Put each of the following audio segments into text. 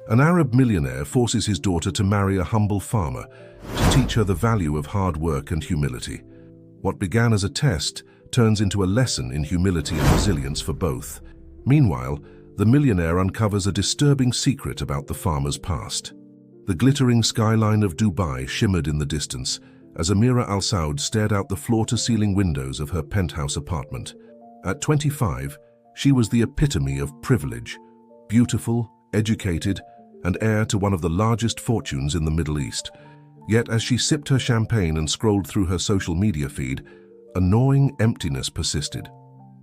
An Arab millionaire forces his daughter to marry a humble farmer to teach her the value of hard work and humility. What began as a test turns into a lesson in humility and resilience for both. Meanwhile, the millionaire uncovers a disturbing secret about the farmer's past. The glittering skyline of Dubai shimmered in the distance as Amira Al Saud stared out the floor-to-ceiling windows of her penthouse apartment. At 25, she was the epitome of privilege, beautiful, educated, and heir to one of the largest fortunes in the Middle East. Yet as she sipped her champagne and scrolled through her social media feed, a gnawing emptiness persisted.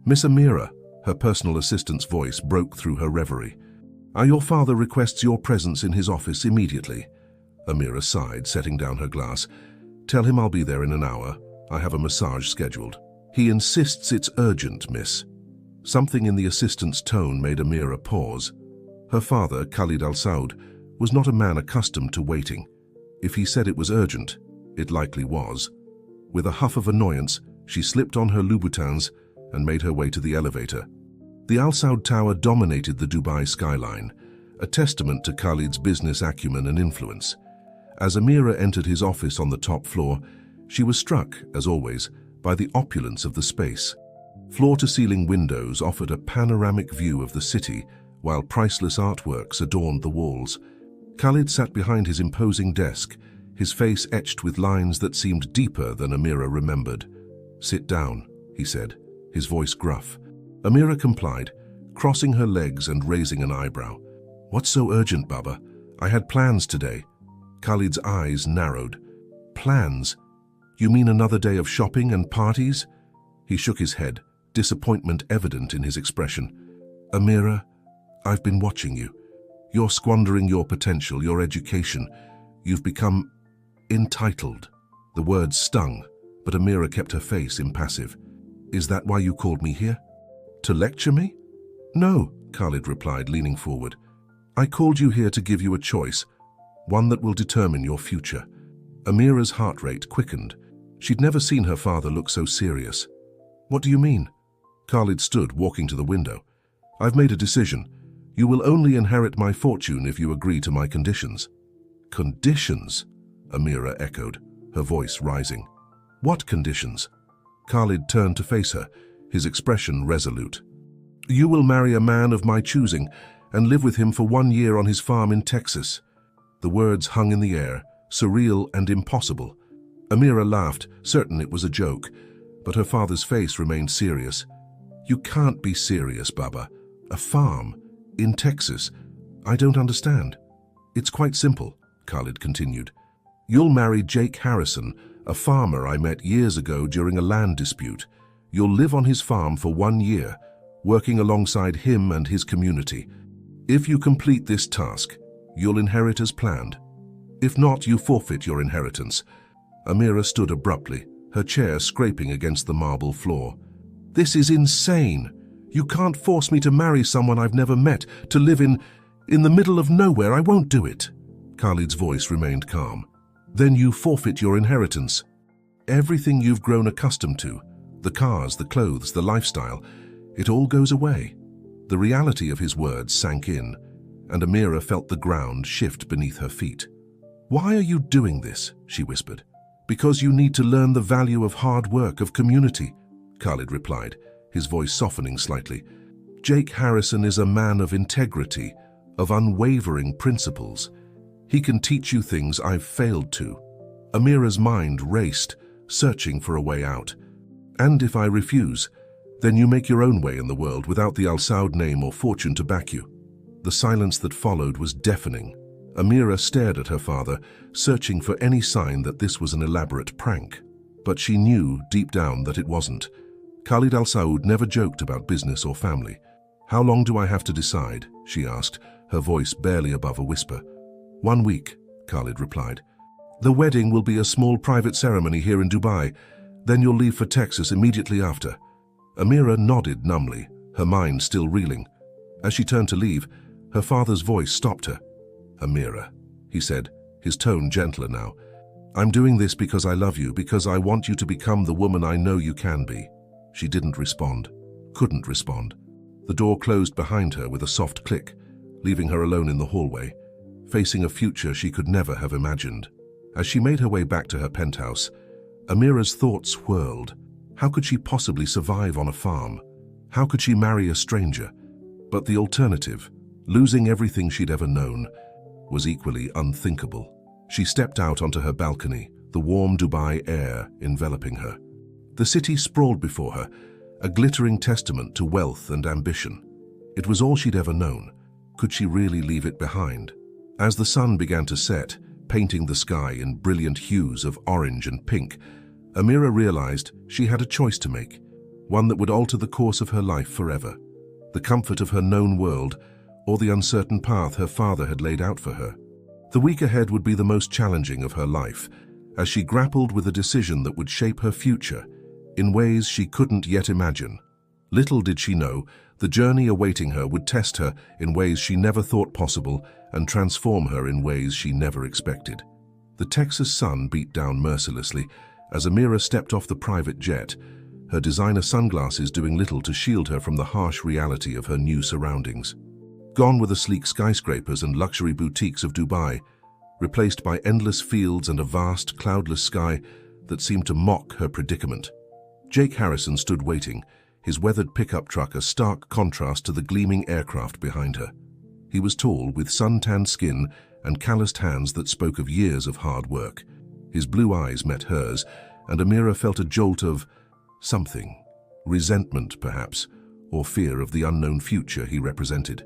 "Miss Amira," her personal assistant's voice broke through her reverie. "Your father requests your presence in his office immediately." Amira sighed, setting down her glass. "Tell him I'll be there in an hour. I have a massage scheduled." "He insists it's urgent, miss." Something in the assistant's tone made Amira pause. Her father, Khalid Al Saud, was not a man accustomed to waiting. If he said it was urgent, it likely was. With a huff of annoyance, she slipped on her Louboutins and made her way to the elevator. The Al Saud Tower dominated the Dubai skyline, a testament to Khalid's business acumen and influence. As Amira entered his office on the top floor, she was struck, as always, by the opulence of the space. Floor-to-ceiling windows offered a panoramic view of the city, while priceless artworks adorned the walls. Khalid sat behind his imposing desk, his face etched with lines that seemed deeper than Amira remembered. "Sit down," he said, his voice gruff. Amira complied, crossing her legs and raising an eyebrow. "What's so urgent, Baba? I had plans today." Khalid's eyes narrowed. "Plans? You mean another day of shopping and parties?" He shook his head, disappointment evident in his expression. "Amira, I've been watching you. You're squandering your potential, your education. You've become entitled." The words stung, but Amira kept her face impassive. "Is that why you called me here? To lecture me?" "No," Khalid replied, leaning forward. "I called you here to give you a choice, one that will determine your future." Amira's heart rate quickened. She'd never seen her father look so serious. "What do you mean?" Khalid stood, walking to the window. "I've made a decision. You will only inherit my fortune if you agree to my conditions." "Conditions?" Amira echoed, her voice rising. "What conditions?" Khalid turned to face her, his expression resolute. "You will marry a man of my choosing and live with him for 1 year on his farm in Texas." The words hung in the air, surreal and impossible. Amira laughed, certain it was a joke, but her father's face remained serious. "You can't be serious, Baba. A farm? In Texas? I don't understand." "It's quite simple," Khalid continued. "You'll marry Jake Harrison, a farmer I met years ago during a land dispute. You'll live on his farm for 1 year, working alongside him and his community. If you complete this task, you'll inherit as planned. If not, you forfeit your inheritance." Amira stood abruptly, her chair scraping against the marble floor. "This is insane. You can't force me to marry someone I've never met, to live in the middle of nowhere. I won't do it." Khalid's voice remained calm. "Then you forfeit your inheritance. Everything you've grown accustomed to, the cars, the clothes, the lifestyle, it all goes away." The reality of his words sank in, and Amira felt the ground shift beneath her feet. "Why are you doing this?" she whispered. "Because you need to learn the value of hard work, of community," Khalid replied, his voice softening slightly. "Jake Harrison is a man of integrity, of unwavering principles. He can teach you things I've failed to." Amira's mind raced, searching for a way out. "And if I refuse, then you make your own way in the world without the Al Saud name or fortune to back you." The silence that followed was deafening. Amira stared at her father, searching for any sign that this was an elaborate prank. But she knew deep down that it wasn't. Khalid Al Saud never joked about business or family. "How long do I have to decide?" she asked, her voice barely above a whisper. 1 week, Khalid replied. "The wedding will be a small private ceremony here in Dubai. Then you'll leave for Texas immediately after." Amira nodded numbly, her mind still reeling. As she turned to leave, her father's voice stopped her. "Amira," he said, his tone gentler now. "I'm doing this because I love you, because I want you to become the woman I know you can be." She didn't respond, couldn't respond. The door closed behind her with a soft click, leaving her alone in the hallway, facing a future she could never have imagined. As she made her way back to her penthouse, Amira's thoughts whirled. How could she possibly survive on a farm? How could she marry a stranger? But the alternative, losing everything she'd ever known, was equally unthinkable. She stepped out onto her balcony, the warm Dubai air enveloping her. The city sprawled before her, a glittering testament to wealth and ambition. It was all she'd ever known. Could she really leave it behind? As the sun began to set, painting the sky in brilliant hues of orange and pink, Amira realized she had a choice to make, one that would alter the course of her life forever. The comfort of her known world, or the uncertain path her father had laid out for her. The week ahead would be the most challenging of her life, as she grappled with a decision that would shape her future in ways she couldn't yet imagine. Little did she know, the journey awaiting her would test her in ways she never thought possible and transform her in ways she never expected. The Texas sun beat down mercilessly as Amira stepped off the private jet, her designer sunglasses doing little to shield her from the harsh reality of her new surroundings. Gone were the sleek skyscrapers and luxury boutiques of Dubai, replaced by endless fields and a vast, cloudless sky that seemed to mock her predicament. Jake Harrison stood waiting, his weathered pickup truck a stark contrast to the gleaming aircraft behind her. He was tall, with sun-tanned skin and calloused hands that spoke of years of hard work. His blue eyes met hers, and Amira felt a jolt of something, resentment perhaps, or fear of the unknown future he represented.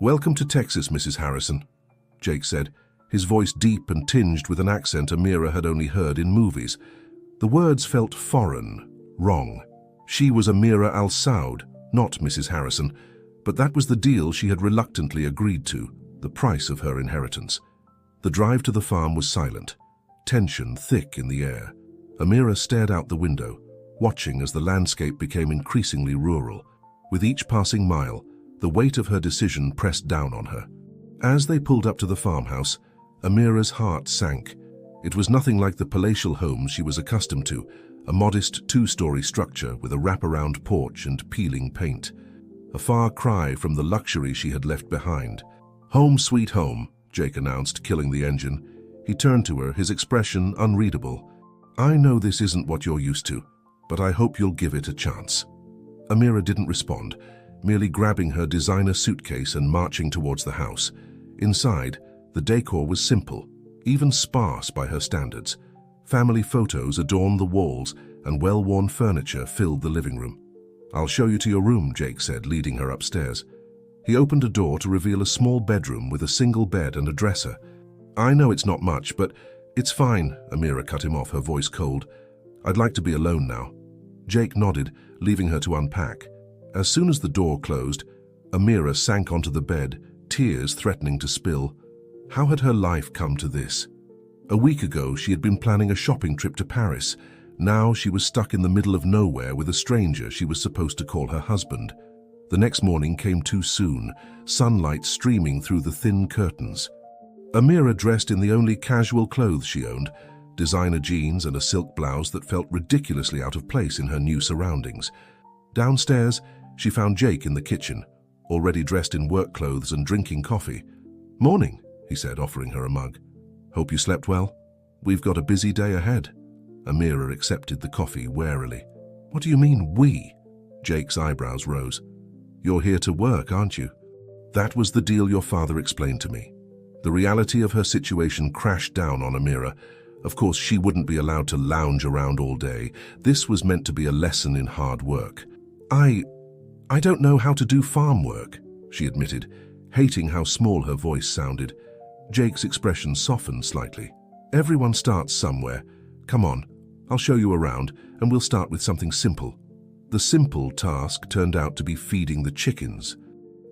"Welcome to Texas, Mrs. Harrison," Jake said, his voice deep and tinged with an accent Amira had only heard in movies. The words felt foreign, wrong. She was Amira Al Saud, not Mrs. Harrison, but that was the deal she had reluctantly agreed to, the price of her inheritance. The drive to the farm was silent, tension thick in the air. Amira stared out the window, watching as the landscape became increasingly rural. With each passing mile, the weight of her decision pressed down on her. As they pulled up to the farmhouse, Amira's heart sank. It was nothing like the palatial homes she was accustomed to, a modest two-story structure with a wraparound porch and peeling paint. A far cry from the luxury she had left behind. "Home sweet home," Jake announced, killing the engine. He turned to her, his expression unreadable. "I know this isn't what you're used to, but I hope you'll give it a chance." Amira didn't respond, merely grabbing her designer suitcase and marching towards the house. Inside, the decor was simple, even sparse by her standards. Family photos adorned the walls, and well-worn furniture filled the living room. "I'll show you to your room," Jake said, leading her upstairs. He opened a door to reveal a small bedroom with a single bed and a dresser. "I know it's not much, but it's fine," Amira cut him off, her voice cold. "I'd like to be alone now." Jake nodded, leaving her to unpack. As soon as the door closed, Amira sank onto the bed, tears threatening to spill. How had her life come to this? A week ago, she had been planning a shopping trip to Paris. Now she was stuck in the middle of nowhere with a stranger she was supposed to call her husband. The next morning came too soon, sunlight streaming through the thin curtains. Amira dressed in the only casual clothes she owned, designer jeans and a silk blouse that felt ridiculously out of place in her new surroundings. Downstairs, she found Jake in the kitchen, already dressed in work clothes and drinking coffee. "Morning," he said, offering her a mug. "Hope you slept well. We've got a busy day ahead." Amira accepted the coffee warily. "What do you mean, we?" Jake's eyebrows rose. "You're here to work, aren't you?" "That was the deal your father explained to me." The reality of her situation crashed down on Amira. Of course, she wouldn't be allowed to lounge around all day. This was meant to be a lesson in hard work. I don't know how to do farm work," she admitted, hating how small her voice sounded. Jake's expression softened slightly. "Everyone starts somewhere. Come on, I'll show you around, and we'll start with something simple." The simple task turned out to be feeding the chickens.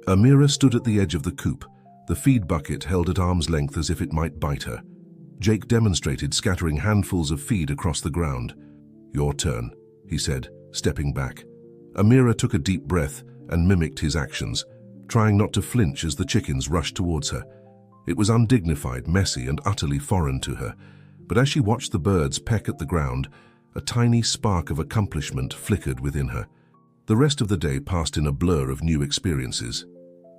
Amira stood at the edge of the coop, the feed bucket held at arm's length as if it might bite her. Jake demonstrated, scattering handfuls of feed across the ground. "Your turn," he said, stepping back. Amira took a deep breath and mimicked his actions, trying not to flinch as the chickens rushed towards her. It was undignified, messy, and utterly foreign to her, but as she watched the birds peck at the ground, a tiny spark of accomplishment flickered within her. The rest of the day passed in a blur of new experiences.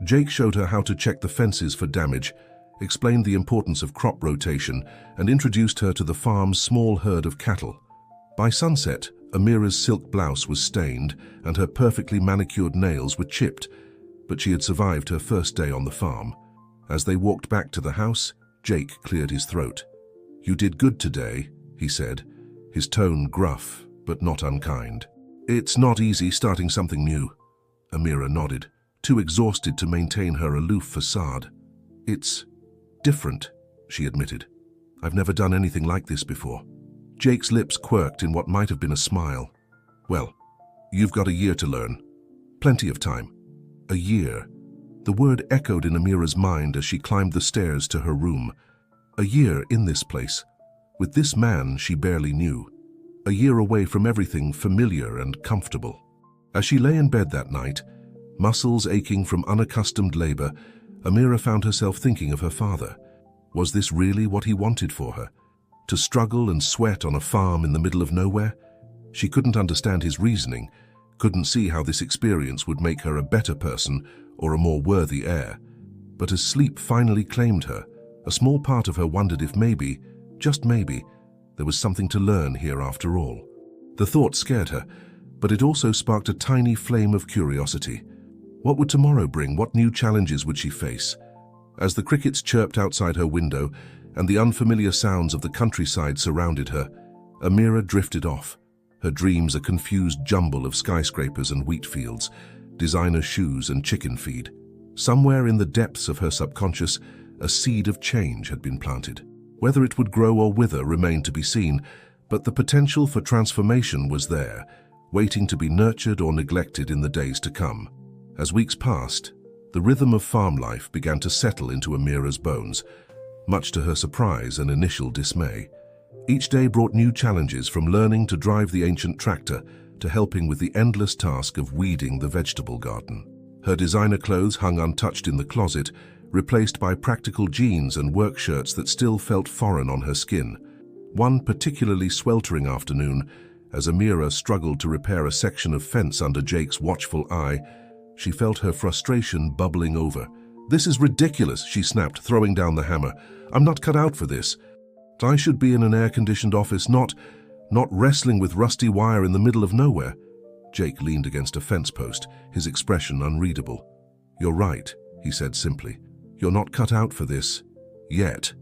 Jake showed her how to check the fences for damage, explained the importance of crop rotation, and introduced her to the farm's small herd of cattle. By sunset, Amira's silk blouse was stained and her perfectly manicured nails were chipped, but she had survived her first day on the farm. As they walked back to the house, Jake cleared his throat. "You did good today," he said, his tone gruff but not unkind. "It's not easy starting something new." Amira nodded, too exhausted to maintain her aloof facade. "It's different," she admitted. "I've never done anything like this before." Jake's lips quirked in what might have been a smile. "Well, you've got a year to learn. Plenty of time." A year. The word echoed in Amira's mind as she climbed the stairs to her room. A year in this place, with this man she barely knew. A year away from everything familiar and comfortable. As she lay in bed that night, muscles aching from unaccustomed labor, Amira found herself thinking of her father. Was this really what he wanted for her? To struggle and sweat on a farm in the middle of nowhere? She couldn't understand his reasoning, couldn't see how this experience would make her a better person or a more worthy heir. But as sleep finally claimed her, a small part of her wondered if maybe, just maybe, there was something to learn here after all. The thought scared her, but it also sparked a tiny flame of curiosity. What would tomorrow bring? What new challenges would she face? As the crickets chirped outside her window and the unfamiliar sounds of the countryside surrounded her, Amira drifted off, her dreams a confused jumble of skyscrapers and wheat fields, designer shoes and chicken feed. Somewhere in the depths of her subconscious, a seed of change had been planted. Whether it would grow or wither remained to be seen, but the potential for transformation was there, waiting to be nurtured or neglected in the days to come. As weeks passed, the rhythm of farm life began to settle into Amira's bones, much to her surprise and initial dismay. Each day brought new challenges, from learning to drive the ancient tractor to helping with the endless task of weeding the vegetable garden. Her designer clothes hung untouched in the closet, replaced by practical jeans and work shirts that still felt foreign on her skin. One particularly sweltering afternoon, as Amira struggled to repair a section of fence under Jake's watchful eye, she felt her frustration bubbling over. "This is ridiculous," she snapped, throwing down the hammer. "I'm not cut out for this. I should be in an air-conditioned office, not wrestling with rusty wire in the middle of nowhere." Jake leaned against a fence post, his expression unreadable. "You're right," he said simply. "You're not cut out for this. Yet.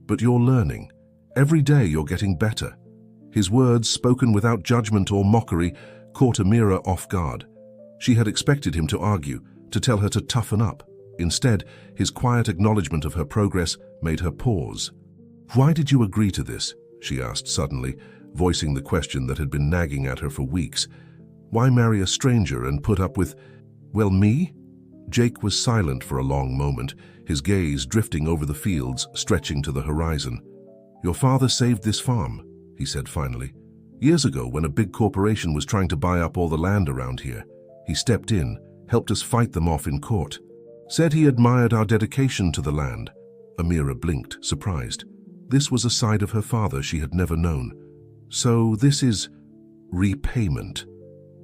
But you're learning. Every day you're getting better." His words, spoken without judgment or mockery, caught Amira off guard. She had expected him to argue, to tell her to toughen up. Instead, his quiet acknowledgement of her progress made her pause. "Why did you agree to this?" she asked suddenly, voicing the question that had been nagging at her for weeks. "Why marry a stranger and put up with, well, me?" Jake was silent for a long moment, his gaze drifting over the fields, stretching to the horizon. "Your father saved this farm," he said finally. "Years ago, when a big corporation was trying to buy up all the land around here. He stepped in, helped us fight them off in court. Said he admired our dedication to the land." Amira blinked, surprised. This was a side of her father she had never known. "So this is repayment?"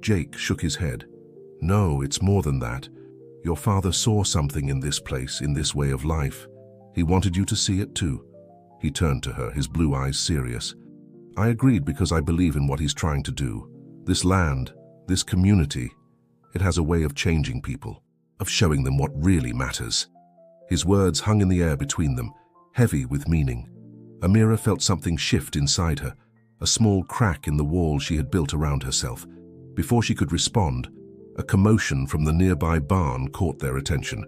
Jake shook his head. "No, it's more than that. Your father saw something in this place, in this way of life. He wanted you to see it too." He turned to her, his blue eyes serious. "I agreed because I believe in what he's trying to do. This land, this community, it has a way of changing people, of showing them what really matters." His words hung in the air between them, heavy with meaning. Amira felt something shift inside her, a small crack in the wall she had built around herself. Before she could respond, a commotion from the nearby barn caught their attention.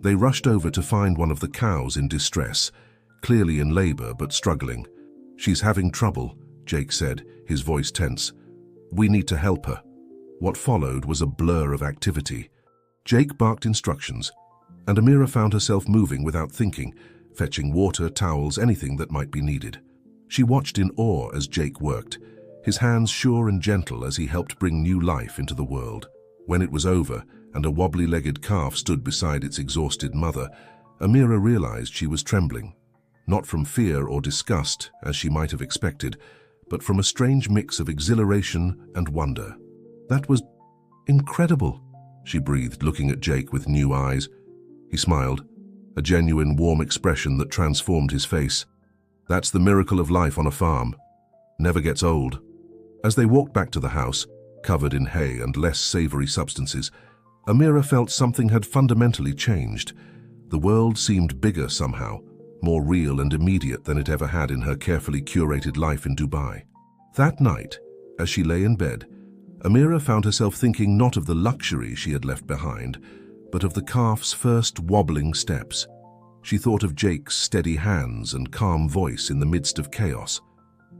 They rushed over to find one of the cows in distress, clearly in labor but struggling. "She's having trouble," Jake said, his voice tense. "We need to help her." What followed was a blur of activity. Jake barked instructions, and Amira found herself moving without thinking, fetching water, towels, anything that might be needed. She watched in awe as Jake worked, his hands sure and gentle as he helped bring new life into the world. When it was over and a wobbly-legged calf stood beside its exhausted mother, Amira realized she was trembling, not from fear or disgust, as she might have expected, but from a strange mix of exhilaration and wonder. "That was incredible," she breathed, looking at Jake with new eyes. He smiled. a genuine warm expression that transformed his face. That's the miracle of life on a farm. Never gets old. As they walked back to the house, covered in hay and less savory substances, Amira felt something had fundamentally changed. The world seemed bigger somehow, more real and immediate than it ever had in her carefully curated life in Dubai. That night, as she lay in bed, Amira found herself thinking not of the luxury she had left behind, but of the calf's first wobbling steps. She thought of Jake's steady hands and calm voice in the midst of chaos.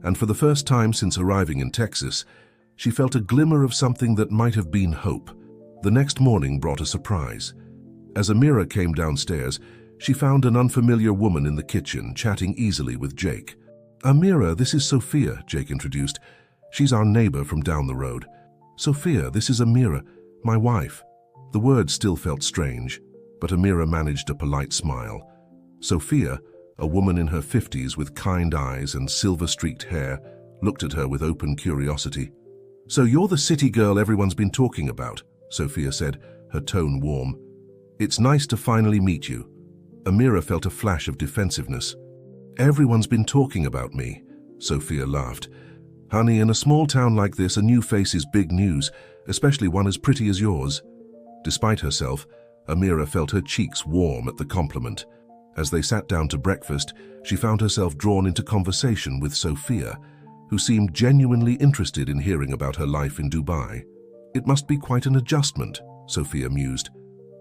And for the first time since arriving in Texas, she felt a glimmer of something that might have been hope. The next morning brought a surprise. As Amira came downstairs, she found an unfamiliar woman in the kitchen chatting easily with Jake. "Amira, this is Sophia," Jake introduced. "She's our neighbor from down the road." "Sophia, this is Amira, my wife." The words still felt strange, but Amira managed a polite smile. Sophia, a woman in her 50s with kind eyes and silver-streaked hair, looked at her with open curiosity. "So you're the city girl everyone's been talking about," Sophia said, her tone warm. "It's nice to finally meet you." Amira felt a flash of defensiveness. "Everyone's been talking about me," Sophia laughed. "Honey, in a small town like this, a new face is big news, especially one as pretty as yours." Despite herself, Amira felt her cheeks warm at the compliment. As they sat down to breakfast, she found herself drawn into conversation with Sophia, who seemed genuinely interested in hearing about her life in Dubai. "It must be quite an adjustment," Sophia mused.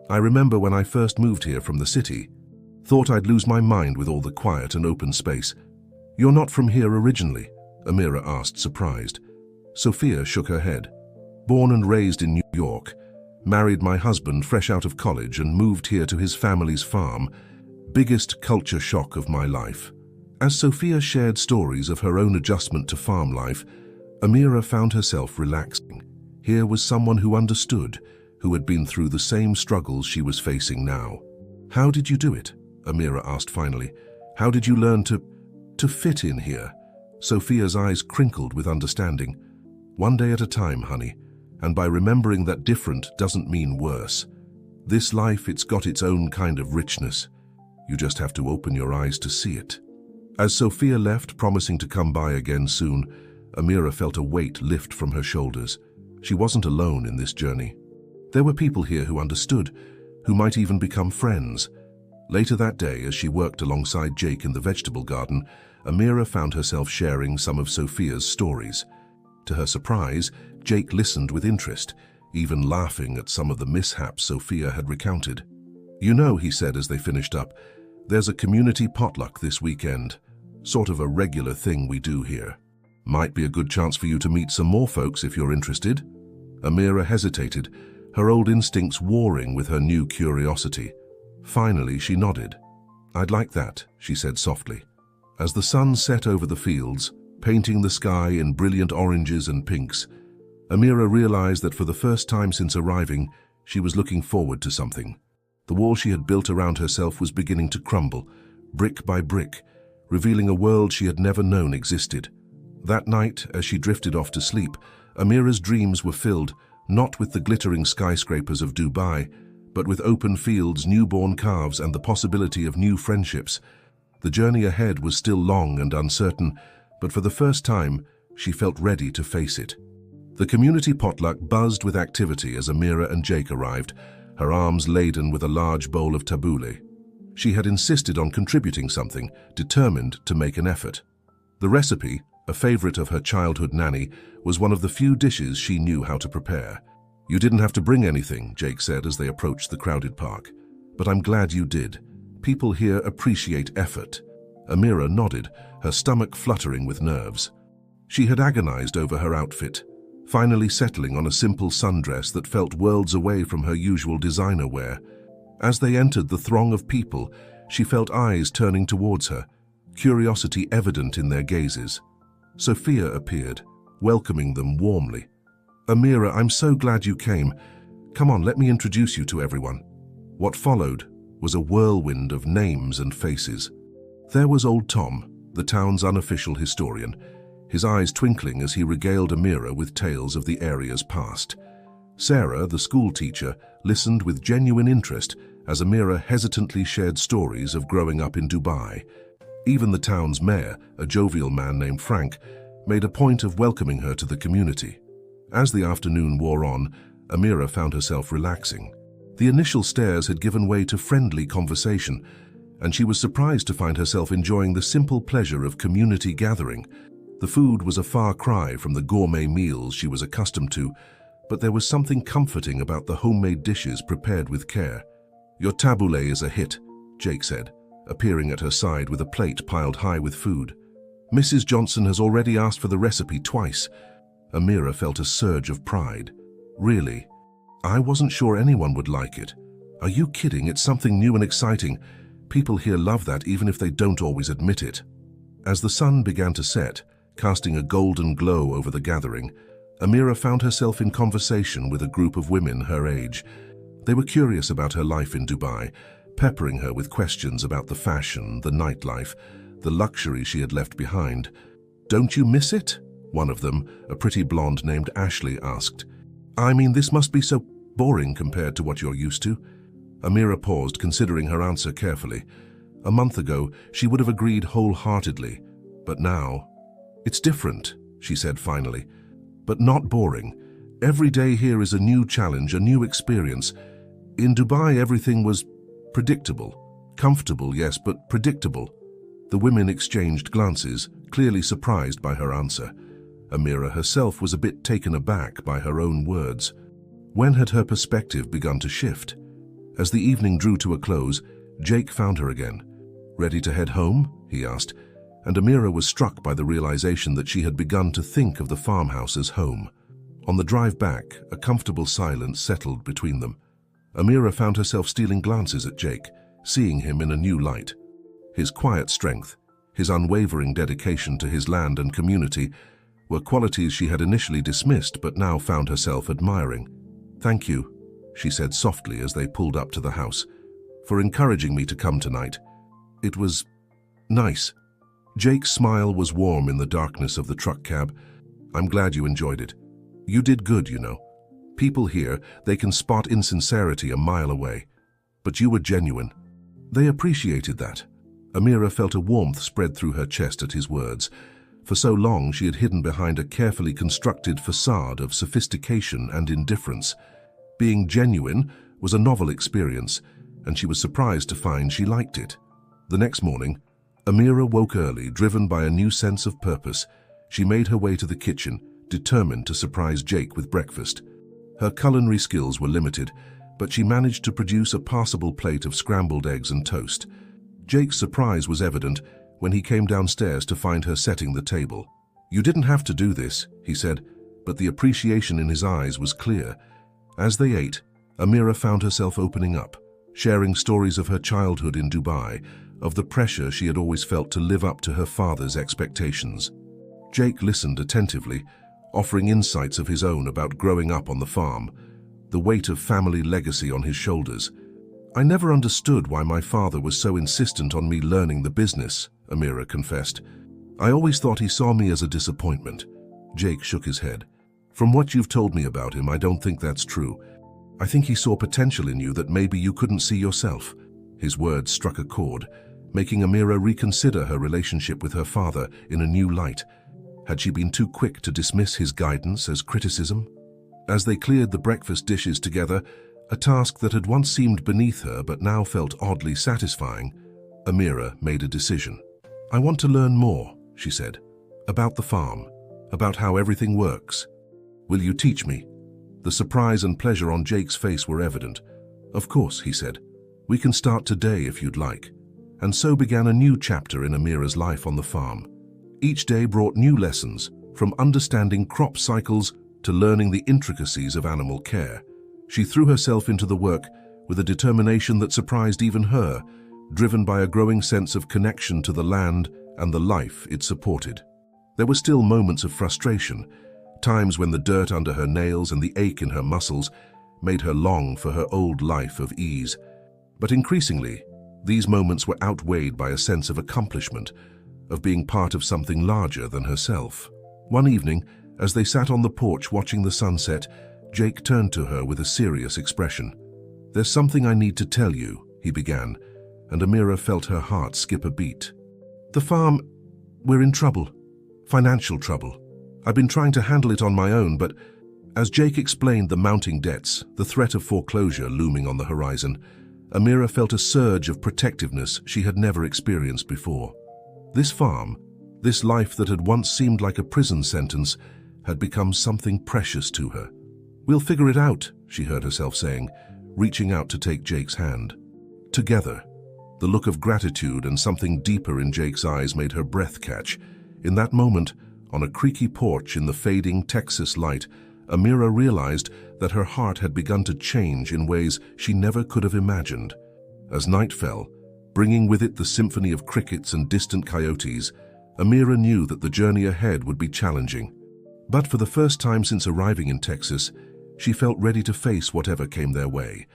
"I remember when I first moved here from the city. Thought I'd lose my mind with all the quiet and open space." "You're not from here originally?" Amira asked, surprised. Sophia shook her head. "Born and raised in New York. Married my husband fresh out of college and moved here to his family's farm. Biggest culture shock of my life." As Sophia shared stories of her own adjustment to farm life, Amira found herself relaxing. Here was someone who understood, who had been through the same struggles she was facing now. "How did you do it?" Amira asked finally. "How did you learn to fit in here?" Sophia's eyes crinkled with understanding. "One day at a time, honey, and by remembering that different doesn't mean worse. This life, it's got its own kind of richness. You just have to open your eyes to see it." As Sophia left, promising to come by again soon, Amira felt a weight lift from her shoulders. She wasn't alone in this journey. There were people here who understood, who might even become friends. Later that day, as she worked alongside Jake in the vegetable garden, Amira found herself sharing some of Sophia's stories. To her surprise, Jake listened with interest, even laughing at some of the mishaps Sophia had recounted. "You know," he said as they finished up, "there's a community potluck this weekend. Sort of a regular thing we do here. Might be a good chance for you to meet some more folks if you're interested." Amira hesitated, her old instincts warring with her new curiosity. Finally, she nodded. "I'd like that," she said softly. As the sun set over the fields, painting the sky in brilliant oranges and pinks, Amira realized that for the first time since arriving, she was looking forward to something. The wall she had built around herself was beginning to crumble, brick by brick, revealing a world she had never known existed. That night, as she drifted off to sleep, Amira's dreams were filled not with the glittering skyscrapers of Dubai, but with open fields, newborn calves, and the possibility of new friendships. The journey ahead was still long and uncertain, but for the first time, she felt ready to face it. The community potluck buzzed with activity as Amira and Jake arrived, her arms laden with a large bowl of tabbouleh. She had insisted on contributing something, determined to make an effort. The recipe, a favorite of her childhood nanny, was one of the few dishes she knew how to prepare. "You didn't have to bring anything," Jake said as they approached the crowded park. "But I'm glad you did. People here appreciate effort." Amira nodded, her stomach fluttering with nerves. She had agonized over her outfit, finally settling on a simple sundress that felt worlds away from her usual designer wear. As they entered the throng of people, she felt eyes turning towards her, curiosity evident in their gazes. Sophia appeared, welcoming them warmly. "Amira, I'm so glad you came. Come on, let me introduce you to everyone." What followed was a whirlwind of names and faces. There was old Tom, the town's unofficial historian, his eyes twinkling as he regaled Amira with tales of the area's past. Sarah, the school teacher, listened with genuine interest as Amira hesitantly shared stories of growing up in Dubai. Even the town's mayor, a jovial man named Frank, made a point of welcoming her to the community. As the afternoon wore on, Amira found herself relaxing. The initial stares had given way to friendly conversation, and she was surprised to find herself enjoying the simple pleasure of community gathering. The food was a far cry from the gourmet meals she was accustomed to, but there was something comforting about the homemade dishes prepared with care. "Your tabbouleh is a hit," Jake said, appearing at her side with a plate piled high with food. "Mrs. Johnson has already asked for the recipe twice." Amira felt a surge of pride. "Really? I wasn't sure anyone would like it." "Are you kidding? It's something new and exciting. People here love that even if they don't always admit it." As the sun began to set, casting a golden glow over the gathering, Amira found herself in conversation with a group of women her age. They were curious about her life in Dubai, peppering her with questions about the fashion, the nightlife, the luxury she had left behind. "Don't you miss it?" one of them, a pretty blonde named Ashley, asked. "I mean, this must be so boring compared to what you're used to." Amira paused, considering her answer carefully. A month ago, she would have agreed wholeheartedly, but now, "It's different," she said finally, "but not boring. Every day here is a new challenge, a new experience. In Dubai, everything was predictable. Comfortable, yes, but predictable." The women exchanged glances, clearly surprised by her answer. Amira herself was a bit taken aback by her own words. When had her perspective begun to shift? As the evening drew to a close, Jake found her again. "Ready to head home?" he asked, and Amira was struck by the realization that she had begun to think of the farmhouse as home. On the drive back, a comfortable silence settled between them. Amira found herself stealing glances at Jake, seeing him in a new light. His quiet strength, his unwavering dedication to his land and community, were qualities she had initially dismissed but now found herself admiring. "Thank you," she said softly as they pulled up to the house, "for encouraging me to come tonight. It was nice." Jake's smile was warm in the darkness of the truck cab. "I'm glad you enjoyed it. You did good, you know. People here, they can spot insincerity a mile away. But you were genuine." They appreciated that. Amira felt a warmth spread through her chest at his words. For so long she had hidden behind a carefully constructed facade of sophistication and indifference. Being genuine was a novel experience, and she was surprised to find she liked it. The next morning, Amira woke early, driven by a new sense of purpose. She made her way to the kitchen, determined to surprise Jake with breakfast. Her culinary skills were limited, but she managed to produce a passable plate of scrambled eggs and toast. Jake's surprise was evident when he came downstairs to find her setting the table. "You didn't have to do this," he said, but the appreciation in his eyes was clear. As they ate, Amira found herself opening up, sharing stories of her childhood in Dubai, of the pressure she had always felt to live up to her father's expectations. Jake listened attentively, offering insights of his own about growing up on the farm, the weight of family legacy on his shoulders. "I never understood why my father was so insistent on me learning the business," Amira confessed. "I always thought he saw me as a disappointment." Jake shook his head. "From what you've told me about him, I don't think that's true. I think he saw potential in you that maybe you couldn't see yourself." His words struck a chord, making Amira reconsider her relationship with her father in a new light. Had she been too quick to dismiss his guidance as criticism? As they cleared the breakfast dishes together, a task that had once seemed beneath her but now felt oddly satisfying, Amira made a decision. "I want to learn more," she said, "about the farm, about how everything works. Will you teach me?" The surprise and pleasure on Jake's face were evident. "Of course," he said. "We can start today if you'd like." And so began a new chapter in Amira's life on the farm. Each day brought new lessons, from understanding crop cycles to learning the intricacies of animal care. She threw herself into the work with a determination that surprised even her, driven by a growing sense of connection to the land and the life it supported. There were still moments of frustration, times when the dirt under her nails and the ache in her muscles made her long for her old life of ease. But increasingly, these moments were outweighed by a sense of accomplishment, of being part of something larger than herself. One evening, as they sat on the porch watching the sunset, Jake turned to her with a serious expression. "There's something I need to tell you," he began, and Amira felt her heart skip a beat. "The farm, we're in trouble. Financial trouble. I've been trying to handle it on my own, but..." As Jake explained the mounting debts, the threat of foreclosure looming on the horizon, Amira felt a surge of protectiveness she had never experienced before. This farm, this life that had once seemed like a prison sentence, had become something precious to her. "We'll figure it out," she heard herself saying, reaching out to take Jake's hand. Together. The look of gratitude and something deeper in Jake's eyes made her breath catch. In that moment, on a creaky porch in the fading Texas light, Amira realized that her heart had begun to change in ways she never could have imagined. As night fell, bringing with it the symphony of crickets and distant coyotes, Amira knew that the journey ahead would be challenging. But for the first time since arriving in Texas, she felt ready to face whatever came their way,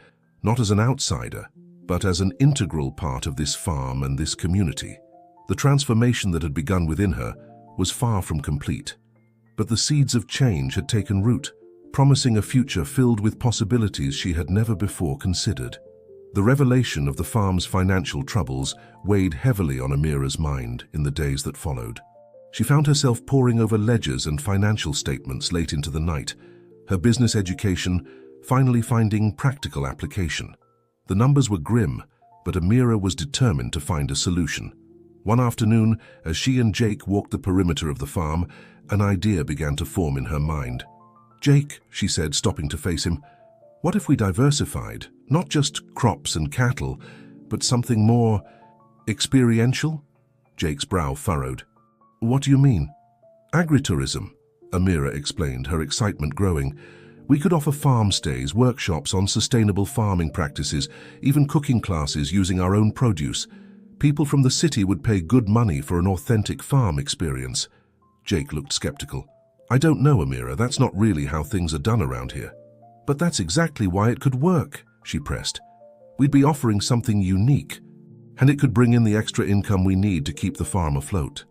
not as an outsider, but as an integral part of this farm and this community. The transformation that had begun within her was far from complete. But the seeds of change had taken root, promising a future filled with possibilities she had never before considered. The revelation of the farm's financial troubles weighed heavily on Amira's mind in the days that followed. She found herself poring over ledgers and financial statements late into the night, her business education finally finding practical application. The numbers were grim, but Amira was determined to find a solution. One afternoon, as she and Jake walked the perimeter of the farm, an idea began to form in her mind. "Jake," she said, stopping to face him, "what if we diversified, not just crops and cattle, but something more experiential?" Jake's brow furrowed. "What do you mean?" "Agri-tourism," Amira explained, her excitement growing. "We could offer farm stays, workshops on sustainable farming practices, even cooking classes using our own produce. People from the city would pay good money for an authentic farm experience." Jake looked skeptical. "I don't know, Amira, that's not really how things are done around here." "But that's exactly why it could work," she pressed. "We'd be offering something unique, and it could bring in the extra income we need to keep the farm afloat."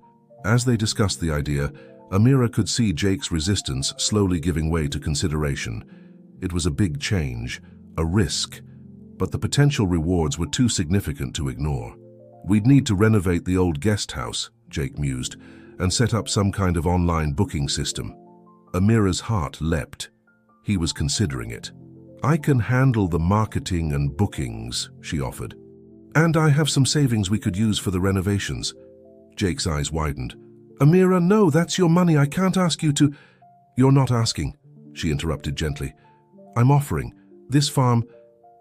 As they discussed the idea, Amira could see Jake's resistance slowly giving way to consideration. It was a big change, a risk, but the potential rewards were too significant to ignore. "We'd need to renovate the old guest house," Jake mused, "and set up some kind of online booking system." Amira's heart leapt. He was considering it. "I can handle the marketing and bookings," she offered. "And I have some savings we could use for the renovations." Jake's eyes widened. "Amira, no, that's your money. I can't ask you to..." "You're not asking," she interrupted gently. "I'm offering. This farm,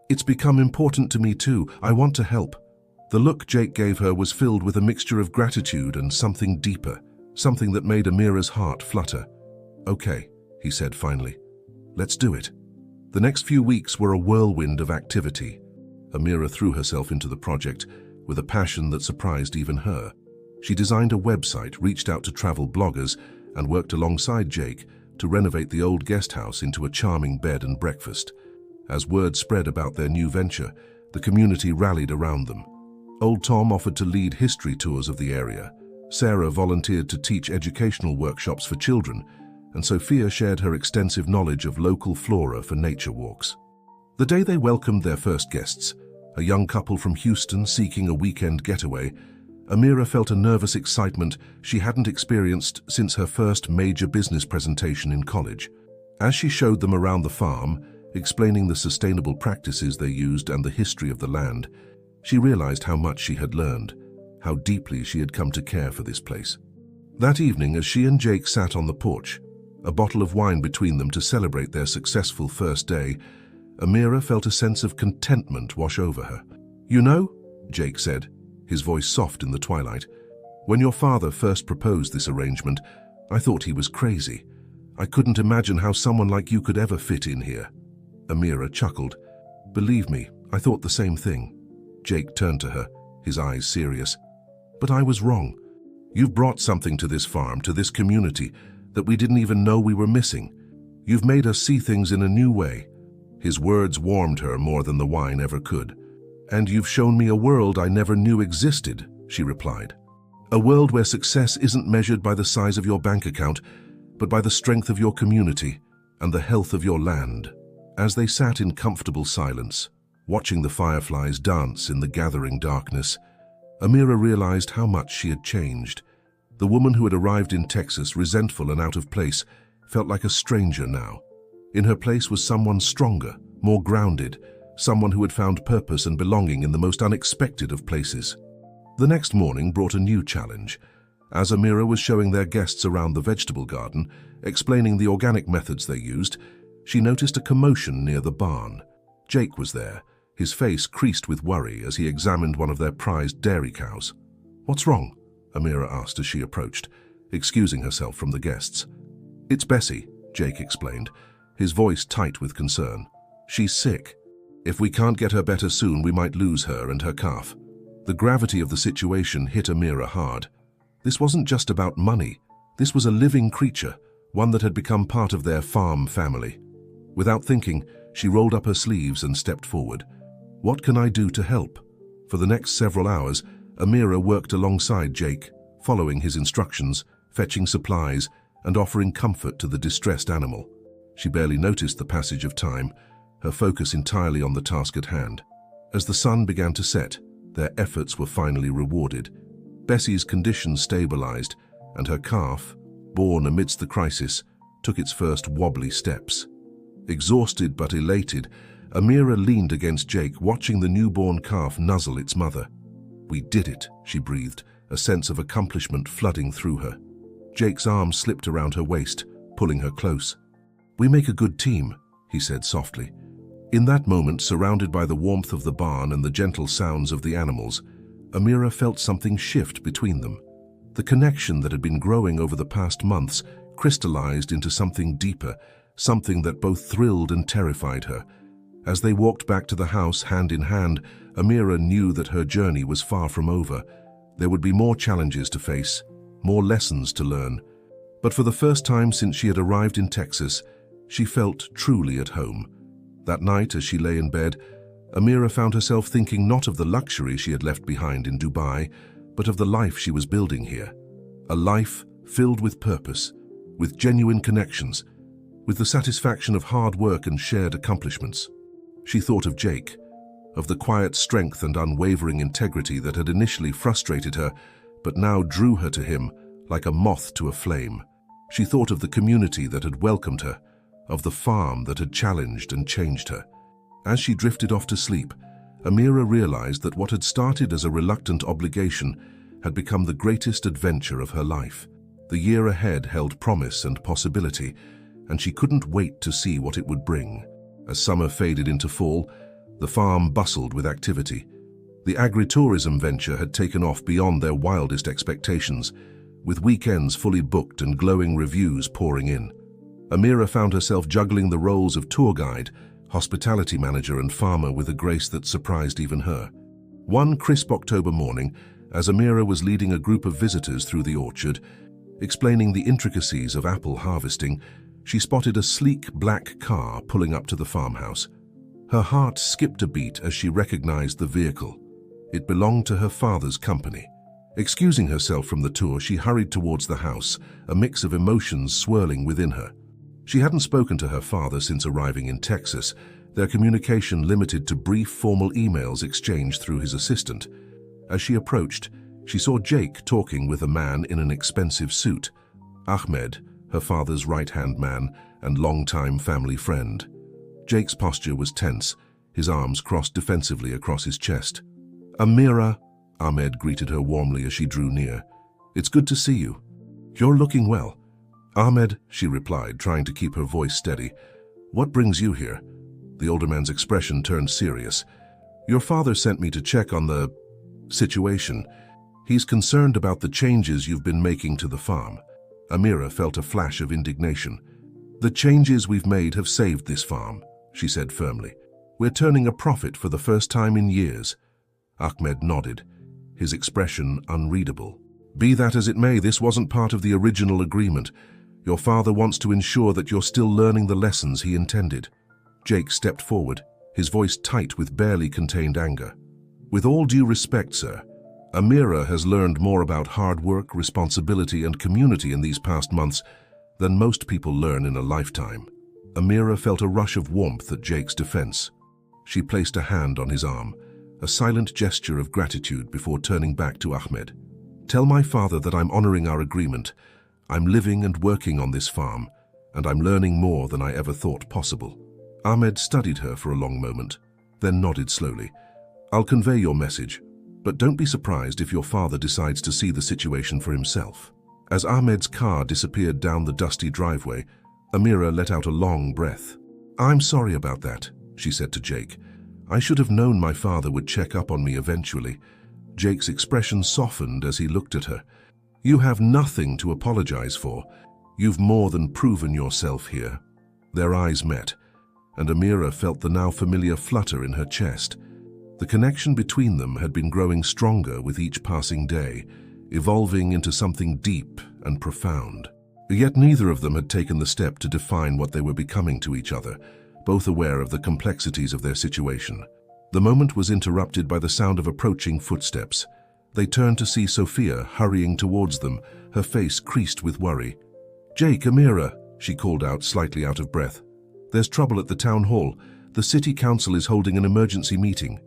it's become important to me too. I want to help." The look Jake gave her was filled with a mixture of gratitude and something deeper, something that made Amira's heart flutter. "Okay," he said finally. "Let's do it." The next few weeks were a whirlwind of activity. Amira threw herself into the project with a passion that surprised even her. She designed a website, reached out to travel bloggers, and worked alongside Jake to renovate the old guest house into a charming bed and breakfast. As word spread about their new venture, the community rallied around them. Old Tom offered to lead history tours of the area. Sarah volunteered to teach educational workshops for children, and Sophia shared her extensive knowledge of local flora for nature walks. The day they welcomed their first guests, a young couple from Houston seeking a weekend getaway, Amira felt a nervous excitement she hadn't experienced since her first major business presentation in college. As she showed them around the farm, explaining the sustainable practices they used and the history of the land, she realized how much she had learned, how deeply she had come to care for this place. That evening, as she and Jake sat on the porch, a bottle of wine between them to celebrate their successful first day, Amira felt a sense of contentment wash over her. "You know," Jake said, his voice soft in the twilight, "when your father first proposed this arrangement, I thought he was crazy. I couldn't imagine how someone like you could ever fit in here." Amira chuckled. "Believe me, I thought the same thing." Jake turned to her, his eyes serious. "But I was wrong. You've brought something to this farm, to this community, that we didn't even know we were missing. You've made us see things in a new way." His words warmed her more than the wine ever could. "And you've shown me a world I never knew existed," she replied. "A world where success isn't measured by the size of your bank account, but by the strength of your community and the health of your land." As they sat in comfortable silence, Watching the fireflies dance in the gathering darkness, Amira realized how much she had changed. The woman who had arrived in Texas, resentful and out of place, felt like a stranger now. In her place was someone stronger, more grounded, someone who had found purpose and belonging in the most unexpected of places. The next morning brought a new challenge. As Amira was showing their guests around the vegetable garden, explaining the organic methods they used, she noticed a commotion near the barn. Jake was there, his face creased with worry as he examined one of their prized dairy cows. "What's wrong?" Amira asked as she approached, excusing herself from the guests. "It's Bessie," Jake explained, his voice tight with concern. "She's sick. If we can't get her better soon, we might lose her and her calf." The gravity of the situation hit Amira hard. This wasn't just about money. This was a living creature, one that had become part of their farm family. Without thinking, she rolled up her sleeves and stepped forward. "What can I do to help?" For the next several hours, Amira worked alongside Jake, following his instructions, fetching supplies, and offering comfort to the distressed animal. She barely noticed the passage of time, her focus entirely on the task at hand. As the sun began to set, their efforts were finally rewarded. Bessie's condition stabilized, and her calf, born amidst the crisis, took its first wobbly steps. Exhausted but elated, Amira leaned against Jake, watching the newborn calf nuzzle its mother. "We did it," she breathed, a sense of accomplishment flooding through her. Jake's arm slipped around her waist, pulling her close. "We make a good team," he said softly. In that moment, surrounded by the warmth of the barn and the gentle sounds of the animals, Amira felt something shift between them. The connection that had been growing over the past months crystallized into something deeper, something that both thrilled and terrified her. As they walked back to the house hand in hand, Amira knew that her journey was far from over. There would be more challenges to face, more lessons to learn. But for the first time since she had arrived in Texas, she felt truly at home. That night, as she lay in bed, Amira found herself thinking not of the luxury she had left behind in Dubai, but of the life she was building here. A life filled with purpose, with genuine connections, with the satisfaction of hard work and shared accomplishments. She thought of Jake, of the quiet strength and unwavering integrity that had initially frustrated her, but now drew her to him like a moth to a flame. She thought of the community that had welcomed her, of the farm that had challenged and changed her. As she drifted off to sleep, Amira realized that what had started as a reluctant obligation had become the greatest adventure of her life. The year ahead held promise and possibility, and she couldn't wait to see what it would bring. As summer faded into fall, the farm bustled with activity. The agri-tourism venture had taken off beyond their wildest expectations, with weekends fully booked and glowing reviews pouring in. Amira found herself juggling the roles of tour guide, hospitality manager and farmer with a grace that surprised even her. One crisp October morning, as Amira was leading a group of visitors through the orchard, explaining the intricacies of apple harvesting, she spotted a sleek black car pulling up to the farmhouse. Her heart skipped a beat as she recognized the vehicle. It belonged to her father's company. Excusing herself from the tour, she hurried towards the house, a mix of emotions swirling within her. She hadn't spoken to her father since arriving in Texas, their communication limited to brief formal emails exchanged through his assistant. As she approached, she saw Jake talking with a man in an expensive suit, Ahmed, her father's right-hand man and longtime family friend. Jake's posture was tense, his arms crossed defensively across his chest. "Amira," Ahmed greeted her warmly as she drew near. "It's good to see you. You're looking well." "Ahmed," she replied, trying to keep her voice steady. "What brings you here?" The older man's expression turned serious. "Your father sent me to check on the situation. He's concerned about the changes you've been making to the farm." Amira felt a flash of indignation. "The changes we've made have saved this farm," she said firmly. "We're turning a profit for the first time in years." Ahmed nodded, his expression unreadable. "Be that as it may, this wasn't part of the original agreement. Your father wants to ensure that you're still learning the lessons he intended." Jake stepped forward, his voice tight with barely contained anger. "With all due respect, sir, Amira has learned more about hard work, responsibility, and community in these past months than most people learn in a lifetime." Amira felt a rush of warmth at Jake's defense. She placed a hand on his arm, a silent gesture of gratitude before turning back to Ahmed. "Tell my father that I'm honoring our agreement. I'm living and working on this farm, and I'm learning more than I ever thought possible." Ahmed studied her for a long moment, then nodded slowly. "I'll convey your message, but don't be surprised if your father decides to see the situation for himself." As Ahmed's car disappeared down the dusty driveway, Amira let out a long breath. "I'm sorry about that," she said to Jake. "I should have known my father would check up on me eventually." Jake's expression softened as he looked at her. "You have nothing to apologize for. You've more than proven yourself here." Their eyes met, and Amira felt the now familiar flutter in her chest. The connection between them had been growing stronger with each passing day, evolving into something deep and profound. Yet neither of them had taken the step to define what they were becoming to each other, both aware of the complexities of their situation. The moment was interrupted by the sound of approaching footsteps. They turned to see Sophia hurrying towards them, her face creased with worry. "Jake, Amira," she called out, slightly out of breath. "There's trouble at the town hall. The city council is holding an emergency meeting.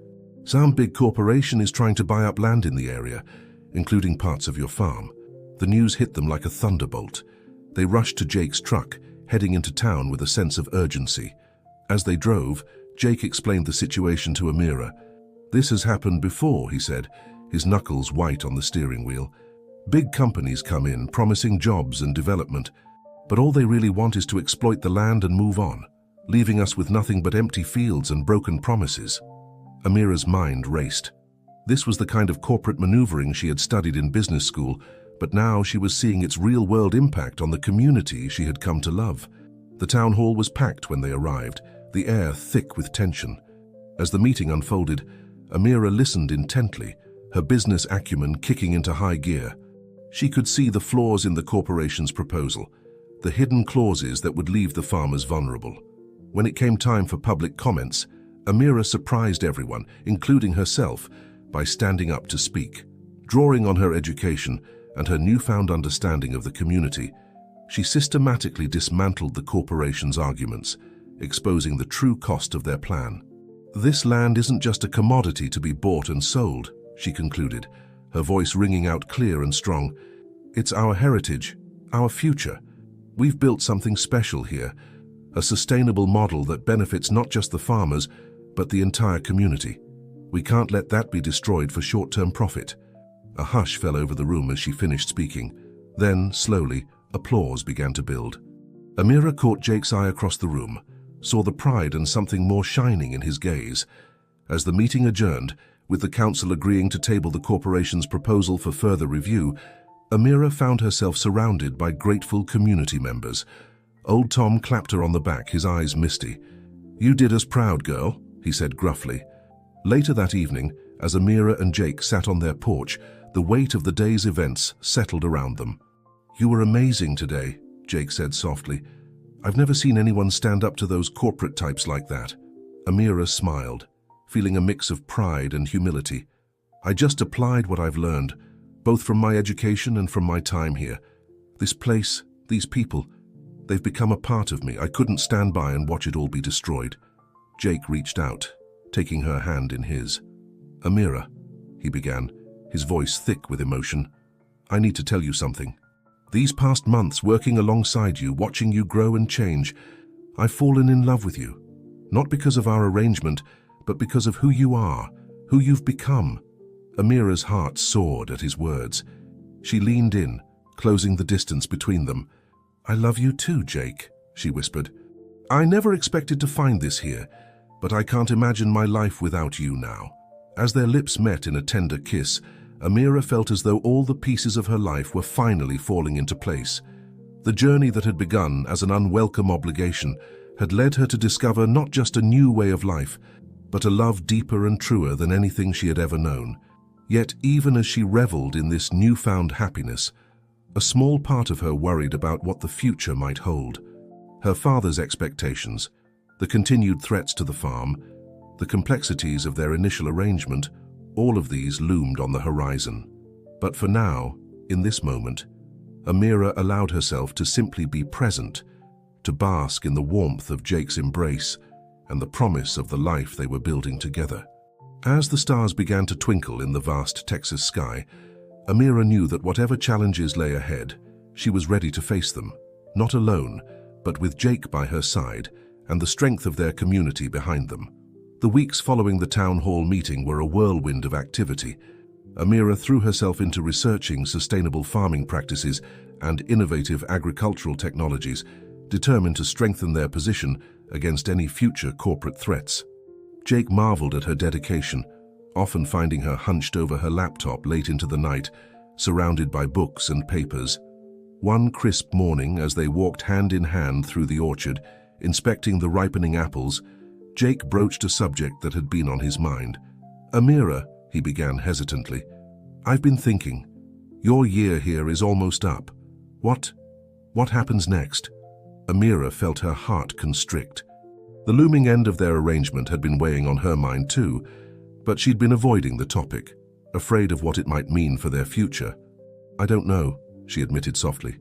Some big corporation is trying to buy up land in the area, including parts of your farm." The news hit them like a thunderbolt. They rushed to Jake's truck, heading into town with a sense of urgency. As they drove, Jake explained the situation to Amira. "This has happened before," he said, his knuckles white on the steering wheel. "Big companies come in, promising jobs and development, but all they really want is to exploit the land and move on, leaving us with nothing but empty fields and broken promises." Amira's mind raced. This was the kind of corporate maneuvering she had studied in business school, but now she was seeing its real-world impact on the community she had come to love. The town hall was packed when they arrived, the air thick with tension. As the meeting unfolded, Amira listened intently, her business acumen kicking into high gear. She could see the flaws in the corporation's proposal, the hidden clauses that would leave the farmers vulnerable. When it came time for public comments, Amira surprised everyone, including herself, by standing up to speak. Drawing on her education and her newfound understanding of the community, she systematically dismantled the corporation's arguments, exposing the true cost of their plan. "This land isn't just a commodity to be bought and sold," she concluded, her voice ringing out clear and strong. "It's our heritage, our future. We've built something special here, a sustainable model that benefits not just the farmers, but the entire community. We can't let that be destroyed for short-term profit." A hush fell over the room as she finished speaking. Then, slowly, applause began to build. Amira caught Jake's eye across the room, saw the pride and something more shining in his gaze. As the meeting adjourned, with the council agreeing to table the corporation's proposal for further review, Amira found herself surrounded by grateful community members. Old Tom clapped her on the back, his eyes misty. "You did us proud, girl," he said gruffly. Later that evening, as Amira and Jake sat on their porch, the weight of the day's events settled around them. "You were amazing today," Jake said softly. "I've never seen anyone stand up to those corporate types like that." Amira smiled, feeling a mix of pride and humility. "I just applied what I've learned, both from my education and from my time here. This place, these people, they've become a part of me. I couldn't stand by and watch it all be destroyed." Jake reached out, taking her hand in his. "Amira," he began, his voice thick with emotion, "I need to tell you something. These past months working alongside you, watching you grow and change, I've fallen in love with you. Not because of our arrangement, but because of who you are, who you've become." Amira's heart soared at his words. She leaned in, closing the distance between them. "I love you too, Jake," she whispered. "I never expected to find this here, but I can't imagine my life without you now." As their lips met in a tender kiss, Amira felt as though all the pieces of her life were finally falling into place. The journey that had begun as an unwelcome obligation had led her to discover not just a new way of life, but a love deeper and truer than anything she had ever known. Yet even as she reveled in this newfound happiness, a small part of her worried about what the future might hold. Her father's expectations, the continued threats to the farm, the complexities of their initial arrangement, all of these loomed on the horizon. But for now, in this moment, Amira allowed herself to simply be present, to bask in the warmth of Jake's embrace, and the promise of the life they were building together. As the stars began to twinkle in the vast Texas sky, Amira knew that whatever challenges lay ahead, she was ready to face them, not alone, but with Jake by her side and the strength of their community behind them. The weeks following the town hall meeting were a whirlwind of activity. Amira threw herself into researching sustainable farming practices and innovative agricultural technologies, determined to strengthen their position against any future corporate threats. Jake marveled at her dedication, often finding her hunched over her laptop late into the night, surrounded by books and papers. One crisp morning, as they walked hand in hand through the orchard, inspecting the ripening apples, Jake broached a subject that had been on his mind. "Amira," he began hesitantly, "I've been thinking. Your year here is almost up. What happens next?" Amira felt her heart constrict. The looming end of their arrangement had been weighing on her mind too, but she'd been avoiding the topic, afraid of what it might mean for their future. "I don't know," she admitted softly.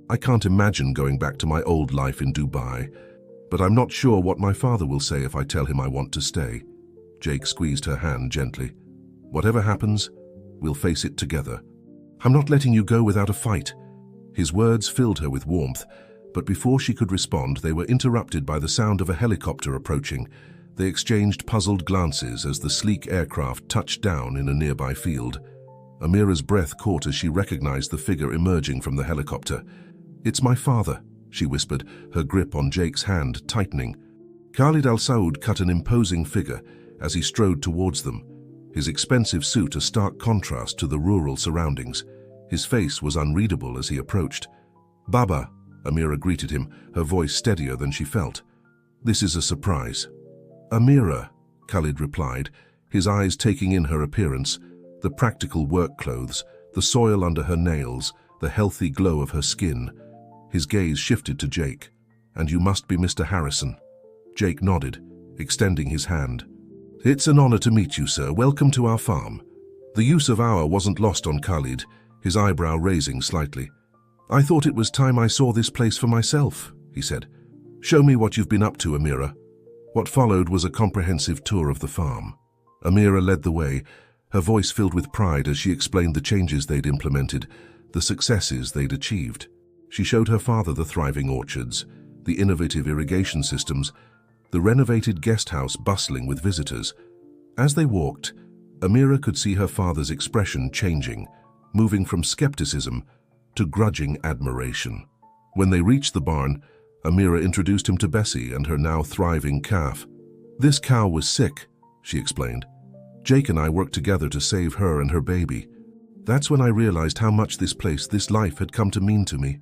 "I can't imagine going back to my old life in Dubai, but I'm not sure what my father will say if I tell him I want to stay." Jake squeezed her hand gently. "Whatever happens, we'll face it together. I'm not letting you go without a fight." His words filled her with warmth, but before she could respond, they were interrupted by the sound of a helicopter approaching. They exchanged puzzled glances as the sleek aircraft touched down in a nearby field. Amira's breath caught as she recognized the figure emerging from the helicopter. "It's my father," she whispered, her grip on Jake's hand tightening. Khalid al-Saud cut an imposing figure as he strode towards them, his expensive suit a stark contrast to the rural surroundings. His face was unreadable as he approached. "Baba," Amira greeted him, her voice steadier than she felt. "This is a surprise." "Amira," Khalid replied, his eyes taking in her appearance, the practical work clothes, the soil under her nails, the healthy glow of her skin. His gaze shifted to Jake. "And you must be Mr. Harrison." Jake nodded, extending his hand. "It's an honor to meet you, sir. Welcome to our farm." The use of "our" wasn't lost on Khalid, his eyebrow raising slightly. "I thought it was time I saw this place for myself," he said. "Show me what you've been up to, Amira." What followed was a comprehensive tour of the farm. Amira led the way, her voice filled with pride as she explained the changes they'd implemented, the successes they'd achieved. She showed her father the thriving orchards, the innovative irrigation systems, the renovated guest house bustling with visitors. As they walked, Amira could see her father's expression changing, moving from skepticism to grudging admiration. When they reached the barn, Amira introduced him to Bessie and her now thriving calf. "This cow was sick," she explained. "Jake and I worked together to save her and her baby. That's when I realized how much this place, this life had come to mean to me."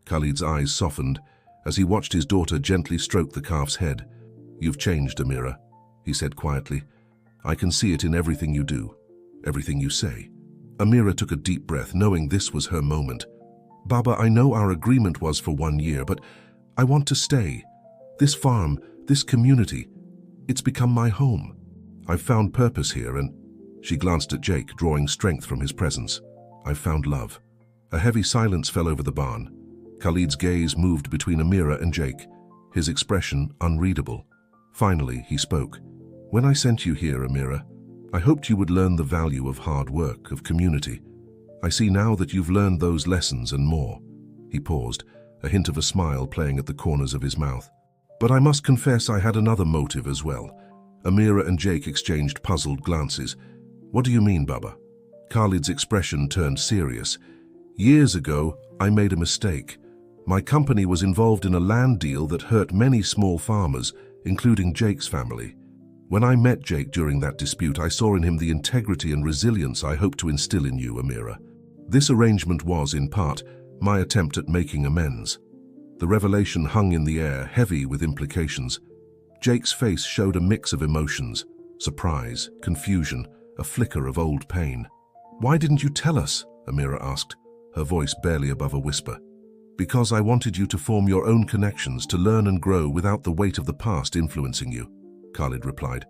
Khalid's eyes softened as he watched his daughter gently stroke the calf's head. "You've changed, Amira," he said quietly. "I can see it in everything you do, everything you say." Amira took a deep breath, knowing this was her moment. "Baba, I know our agreement was for 1 year, but I want to stay. This farm, this community, it's become my home. I've found purpose here and—" She glanced at Jake, drawing strength from his presence. "I've found love." A heavy silence fell over the barn. Khalid's gaze moved between Amira and Jake, his expression unreadable. Finally, he spoke. "When I sent you here, Amira, I hoped you would learn the value of hard work, of community. I see now that you've learned those lessons and more." He paused, a hint of a smile playing at the corners of his mouth. "But I must confess I had another motive as well." Amira and Jake exchanged puzzled glances. "What do you mean, Baba?" Khalid's expression turned serious. "Years ago, I made a mistake. My company was involved in a land deal that hurt many small farmers, including Jake's family. When I met Jake during that dispute, I saw in him the integrity and resilience I hope to instill in you, Amira. This arrangement was, in part, my attempt at making amends." The revelation hung in the air, heavy with implications. Jake's face showed a mix of emotions: surprise, confusion, a flicker of old pain. "Why didn't you tell us?" Amira asked, her voice barely above a whisper. "Because I wanted you to form your own connections, to learn and grow without the weight of the past influencing you," Khalid replied.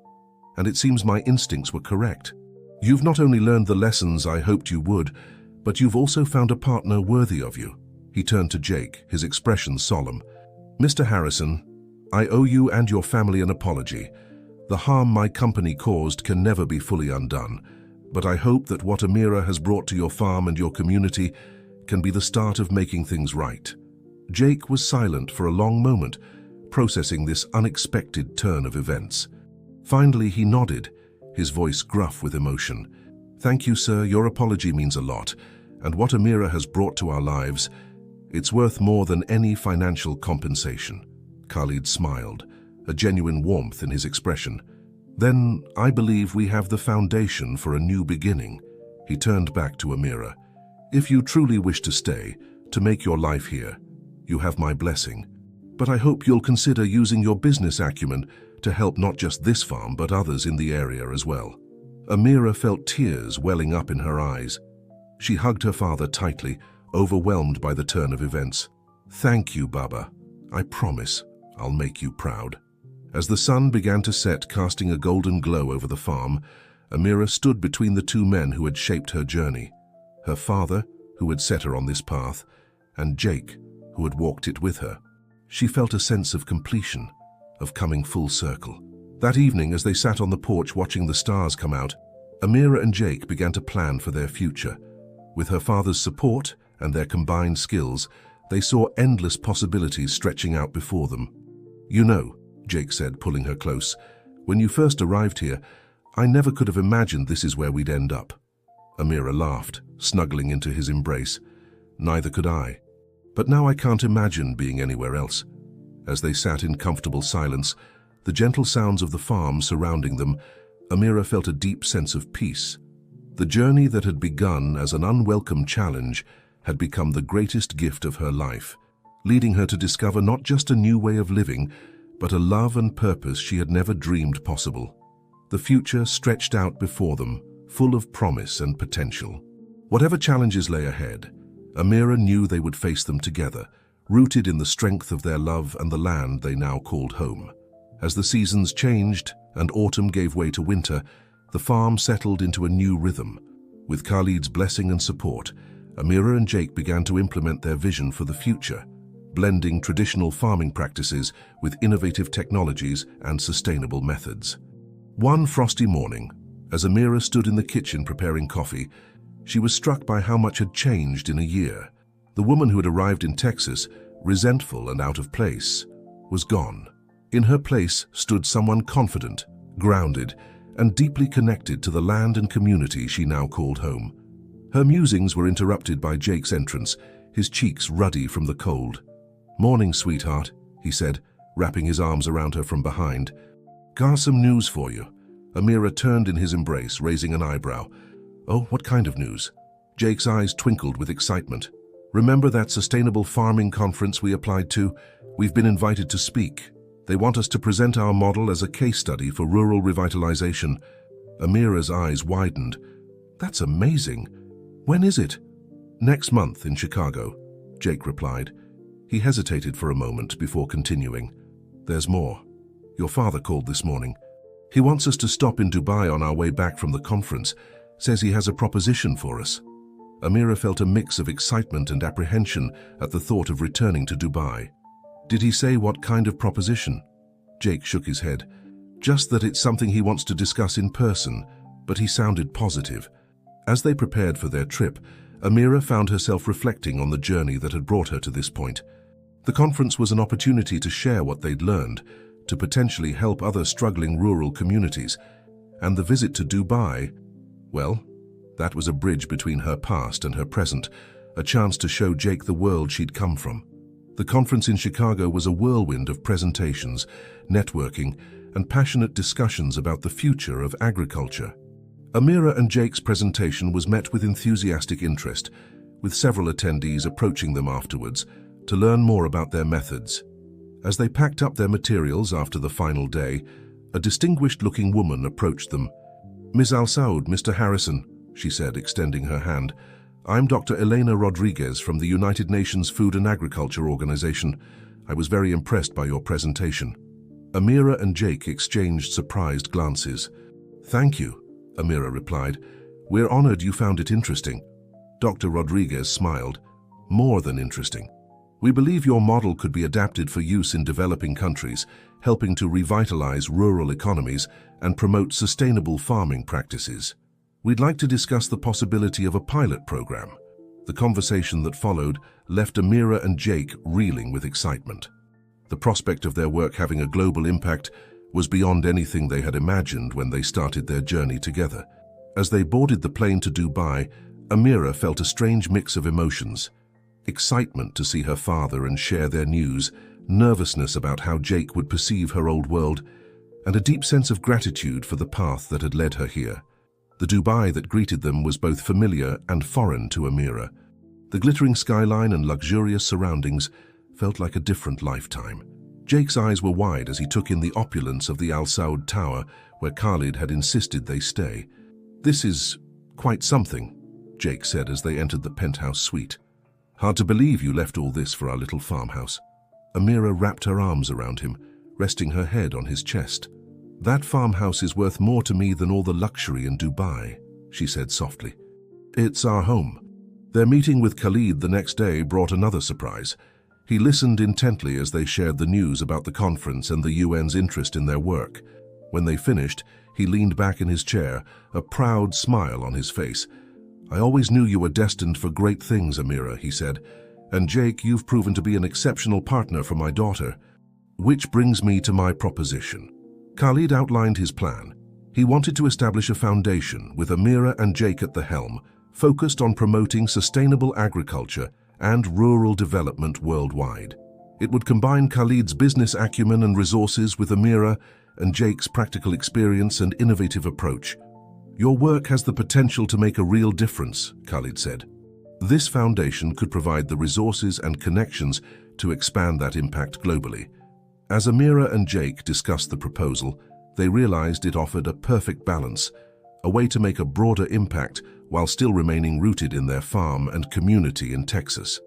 "And it seems my instincts were correct. You've not only learned the lessons I hoped you would, but you've also found a partner worthy of you." He turned to Jake, his expression solemn. "Mr. Harrison, I owe you and your family an apology. The harm my company caused can never be fully undone, but I hope that what Amira has brought to your farm and your community can be the start of making things right." Jake was silent for a long moment, processing this unexpected turn of events. Finally, he nodded, his voice gruff with emotion. "Thank you, sir. Your apology means a lot, and what Amira has brought to our lives, it's worth more than any financial compensation." Khalid smiled, a genuine warmth in his expression. "Then I believe we have the foundation for a new beginning." He turned back to Amira. "If you truly wish to stay, to make your life here, you have my blessing. But I hope you'll consider using your business acumen to help not just this farm but others in the area as well." Amira felt tears welling up in her eyes. She hugged her father tightly, overwhelmed by the turn of events. "Thank you, Baba. I promise I'll make you proud." As the sun began to set, casting a golden glow over the farm, Amira stood between the two men who had shaped her journey. Her father, who had set her on this path, and Jake, who had walked it with her. She felt a sense of completion, of coming full circle. That evening, as they sat on the porch watching the stars come out, Amira and Jake began to plan for their future. With her father's support and their combined skills, they saw endless possibilities stretching out before them. "You know," Jake said, pulling her close, "when you first arrived here, I never could have imagined this is where we'd end up." Amira laughed, snuggling into his embrace. "Neither could I. But now I can't imagine being anywhere else." As they sat in comfortable silence, the gentle sounds of the farm surrounding them, Amira felt a deep sense of peace. The journey that had begun as an unwelcome challenge had become the greatest gift of her life, leading her to discover not just a new way of living, but a love and purpose she had never dreamed possible. The future stretched out before them, full of promise and potential. Whatever challenges lay ahead, Amira knew they would face them together, rooted in the strength of their love and the land they now called home. As the seasons changed and autumn gave way to winter, the farm settled into a new rhythm. With Khalid's blessing and support, Amira and Jake began to implement their vision for the future, blending traditional farming practices with innovative technologies and sustainable methods. One frosty morning, as Amira stood in the kitchen preparing coffee, she was struck by how much had changed in a year. The woman who had arrived in Texas, resentful and out of place, was gone. In her place stood someone confident, grounded, and deeply connected to the land and community she now called home. Her musings were interrupted by Jake's entrance, his cheeks ruddy from the cold. "Morning, sweetheart," he said, wrapping his arms around her from behind. "Got some news for you." Amira turned in his embrace, raising an eyebrow. "Oh, what kind of news?" Jake's eyes twinkled with excitement. "Remember that sustainable farming conference we applied to? We've been invited to speak. They want us to present our model as a case study for rural revitalization." Amira's eyes widened. "That's amazing. When is it?" "Next month in Chicago," Jake replied. He hesitated for a moment before continuing. "There's more. Your father called this morning. He wants us to stop in Dubai on our way back from the conference. Says he has a proposition for us." Amira felt a mix of excitement and apprehension at the thought of returning to Dubai. "Did he say what kind of proposition?" Jake shook his head. "Just that it's something he wants to discuss in person," but he sounded positive. As they prepared for their trip, Amira found herself reflecting on the journey that had brought her to this point. The conference was an opportunity to share what they'd learned, to potentially help other struggling rural communities. And the visit to Dubai, well, that was a bridge between her past and her present, a chance to show Jake the world she'd come from. The conference in Chicago was a whirlwind of presentations, networking, and passionate discussions about the future of agriculture. Amira and Jake's presentation was met with enthusiastic interest, with several attendees approaching them afterwards to learn more about their methods. As they packed up their materials after the final day, a distinguished-looking woman approached them. "Ms. Al-Saud, Mr. Harrison," she said, extending her hand. "I'm Dr. Elena Rodriguez from the United Nations Food and Agriculture Organization. I was very impressed by your presentation." Amira and Jake exchanged surprised glances. "Thank you," Amira replied. "We're honored you found it interesting." Dr. Rodriguez smiled. "More than interesting. We believe your model could be adapted for use in developing countries, helping to revitalize rural economies and promote sustainable farming practices. We'd like to discuss the possibility of a pilot program. The conversation that followed left Amira and Jake reeling with excitement. The prospect of their work having a global impact was beyond anything they had imagined when they started their journey together. As they boarded the plane to Dubai, Amira felt a strange mix of emotions. Excitement to see her father and share their news, nervousness about how Jake would perceive her old world, and a deep sense of gratitude for the path that had led her here. The Dubai that greeted them was both familiar and foreign to Amira. The glittering skyline and luxurious surroundings felt like a different lifetime. Jake's eyes were wide as he took in the opulence of the Al Saud Tower, where Khalid had insisted they stay. "This is quite something," Jake said as they entered the penthouse suite. "Hard to believe you left all this for our little farmhouse." Amira wrapped her arms around him, resting her head on his chest. "That farmhouse is worth more to me than all the luxury in Dubai," she said softly. "It's our home." Their meeting with Khalid the next day brought another surprise. He listened intently as they shared the news about the conference and the UN's interest in their work. When they finished, he leaned back in his chair, a proud smile on his face. "I always knew you were destined for great things, Amira," he said. "And Jake, you've proven to be an exceptional partner for my daughter." Which brings me to my proposition. Khalid outlined his plan. He wanted to establish a foundation with Amira and Jake at the helm, focused on promoting sustainable agriculture and rural development worldwide. It would combine Khalid's business acumen and resources with Amira and Jake's practical experience and innovative approach. "Your work has the potential to make a real difference," Khalid said. This foundation could provide the resources and connections to expand that impact globally. As Amira and Jake discussed the proposal, they realized it offered a perfect balance, a way to make a broader impact while still remaining rooted in their farm and community in Texas.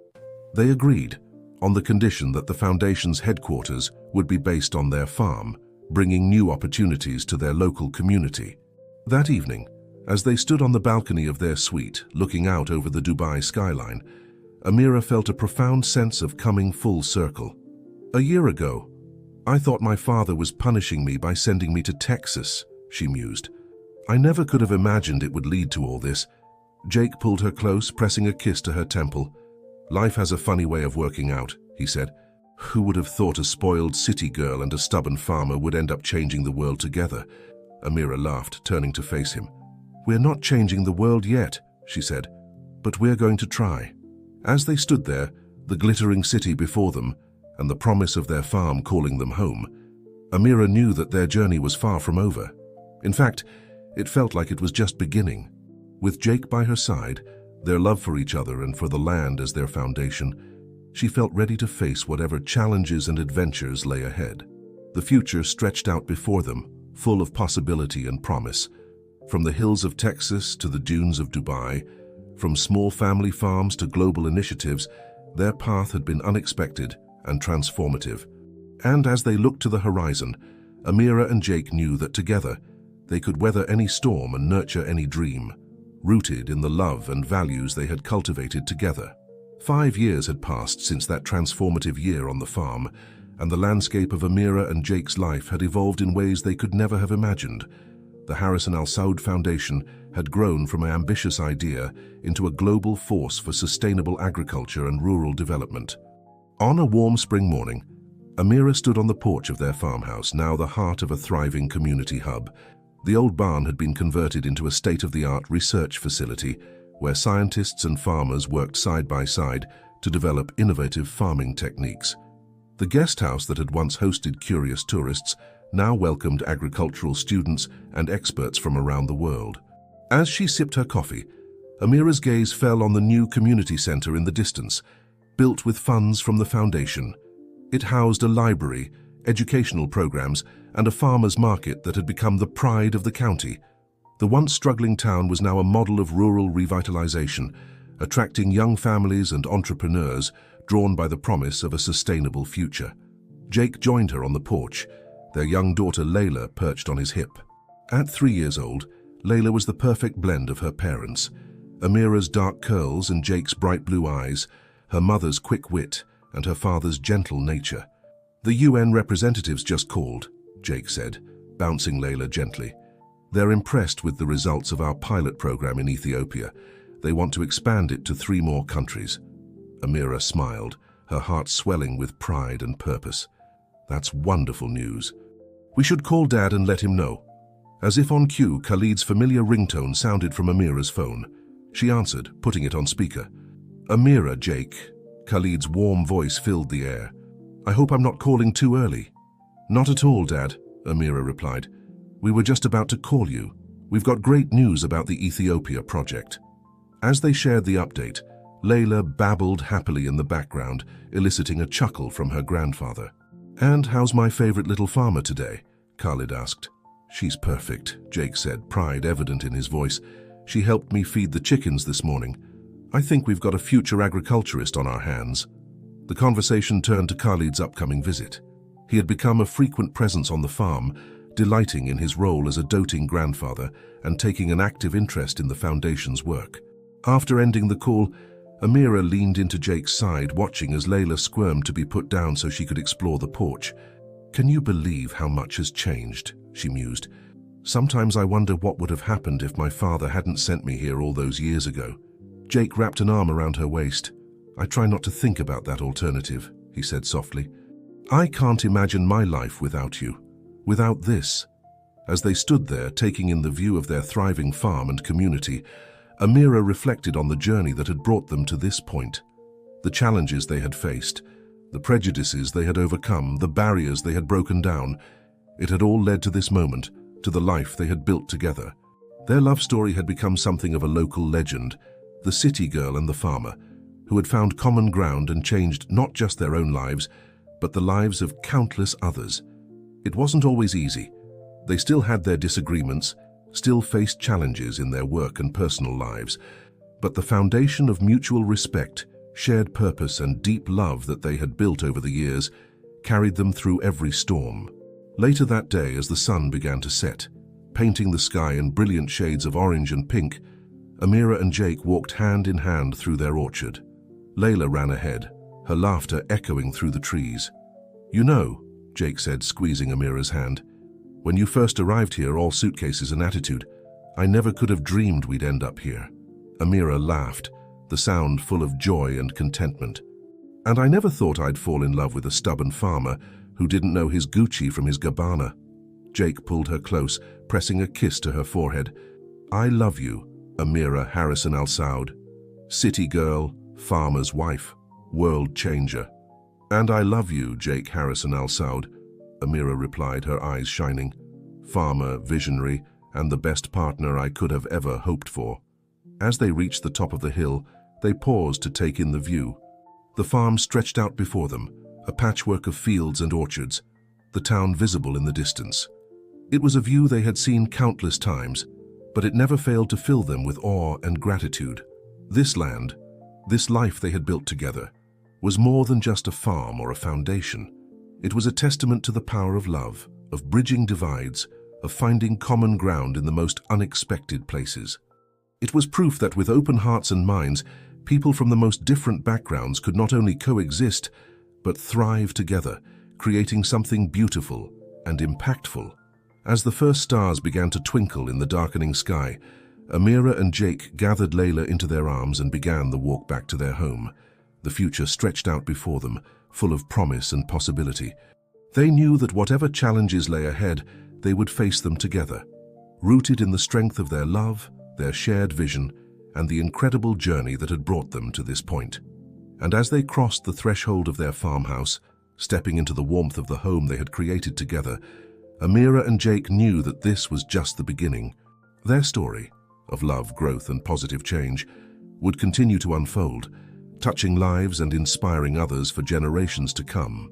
They agreed, on the condition that the foundation's headquarters would be based on their farm, bringing new opportunities to their local community. That evening, as they stood on the balcony of their suite, looking out over the Dubai skyline, Amira felt a profound sense of coming full circle. "A year ago, I thought my father was punishing me by sending me to Texas," she mused. "I never could have imagined it would lead to all this." Jake pulled her close, pressing a kiss to her temple. "Life has a funny way of working out," he said. "Who would have thought a spoiled city girl and a stubborn farmer would end up changing the world together?" Amira laughed, turning to face him. "We're not changing the world yet," she said, "but we're going to try." As they stood there, the glittering city before them, and the promise of their farm calling them home, Amira knew that their journey was far from over. In fact, it felt like it was just beginning. With Jake by her side, their love for each other and for the land as their foundation, she felt ready to face whatever challenges and adventures lay ahead. The future stretched out before them, full of possibility and promise. From the hills of Texas to the dunes of Dubai, from small family farms to global initiatives, their path had been unexpected and transformative. And as they looked to the horizon, Amira and Jake knew that together, they could weather any storm and nurture any dream, rooted in the love and values they had cultivated together. 5 years had passed since that transformative year on the farm, and the landscape of Amira and Jake's life had evolved in ways they could never have imagined. The Harrison Al Saud Foundation had grown from an ambitious idea into a global force for sustainable agriculture and rural development. On a warm spring morning, Amira stood on the porch of their farmhouse, now the heart of a thriving community hub. The old barn had been converted into a state-of-the-art research facility where scientists and farmers worked side by side to develop innovative farming techniques. The guest house that had once hosted curious tourists now welcomed agricultural students and experts from around the world. As she sipped her coffee, Amira's gaze fell on the new community center in the distance, built with funds from the foundation. It housed a library, educational programs, and a farmer's market that had become the pride of the county. The once struggling town was now a model of rural revitalization, attracting young families and entrepreneurs drawn by the promise of a sustainable future. Jake joined her on the porch, their young daughter Layla perched on his hip. At 3 years old, Layla was the perfect blend of her parents. Amira's dark curls and Jake's bright blue eyes, her mother's quick wit, and her father's gentle nature. "The UN representatives just called," Jake said, bouncing Layla gently. "They're impressed with the results of our pilot program in Ethiopia. They want to expand it to 3 more countries." Amira smiled, her heart swelling with pride and purpose. "That's wonderful news. We should call Dad and let him know." As if on cue, Khalid's familiar ringtone sounded from Amira's phone. She answered, putting it on speaker. "Amira, Jake." Khalid's warm voice filled the air. "I hope I'm not calling too early." "Not at all, Dad," Amira replied. "We were just about to call you. We've got great news about the Ethiopia project." As they shared the update, Layla babbled happily in the background, eliciting a chuckle from her grandfather. "And how's my favorite little farmer today?" Khalid asked. "She's perfect," Jake said, pride evident in his voice. "She helped me feed the chickens this morning. I think we've got a future agriculturist on our hands." The conversation turned to Khalid's upcoming visit. He had become a frequent presence on the farm, delighting in his role as a doting grandfather and taking an active interest in the foundation's work. After ending the call, Amira leaned into Jake's side, watching as Layla squirmed to be put down so she could explore the porch. "Can you believe how much has changed?" she mused. "Sometimes I wonder what would have happened if my father hadn't sent me here all those years ago." Jake wrapped an arm around her waist. "I try not to think about that alternative," he said softly. "I can't imagine my life without you, without this." As they stood there, taking in the view of their thriving farm and community, Amira reflected on the journey that had brought them to this point. The challenges they had faced, the prejudices they had overcome, the barriers they had broken down. It had all led to this moment, to the life they had built together. Their love story had become something of a local legend, the city girl and the farmer, who had found common ground and changed not just their own lives, but the lives of countless others. It wasn't always easy. They still had their disagreements, still faced challenges in their work and personal lives, but the foundation of mutual respect, shared purpose and deep love that they had built over the years carried them through every storm. Later that day, as the sun began to set, painting the sky in brilliant shades of orange and pink, Amira and Jake walked hand in hand through their orchard. Layla ran ahead, her laughter echoing through the trees. "You know," Jake said, squeezing Amira's hand, "when you first arrived here, all suitcases and attitude, I never could have dreamed we'd end up here." Amira laughed, the sound full of joy and contentment. "And I never thought I'd fall in love with a stubborn farmer who didn't know his Gucci from his Gabbana." Jake pulled her close, pressing a kiss to her forehead. "I love you, Amira Harrison Al Saud. City girl, farmer's wife, world changer." "And I love you, Jake Harrison Al Saud," Amira replied, her eyes shining. "Farmer, visionary, and the best partner I could have ever hoped for." As they reached the top of the hill, they paused to take in the view. The farm stretched out before them, a patchwork of fields and orchards, the town visible in the distance. It was a view they had seen countless times, but it never failed to fill them with awe and gratitude. This land, this life they had built together, was more than just a farm or a foundation. It was a testament to the power of love, of bridging divides, of finding common ground in the most unexpected places. It was proof that with open hearts and minds, people from the most different backgrounds could not only coexist, but thrive together, creating something beautiful and impactful. As the first stars began to twinkle in the darkening sky, Amira and Jake gathered Layla into their arms and began the walk back to their home. The future stretched out before them, full of promise and possibility. They knew that whatever challenges lay ahead, they would face them together, rooted in the strength of their love, their shared vision, and the incredible journey that had brought them to this point. And as they crossed the threshold of their farmhouse, stepping into the warmth of the home they had created together, Amira and Jake knew that this was just the beginning. Their story, of love, growth, and positive change, would continue to unfold, touching lives and inspiring others for generations to come.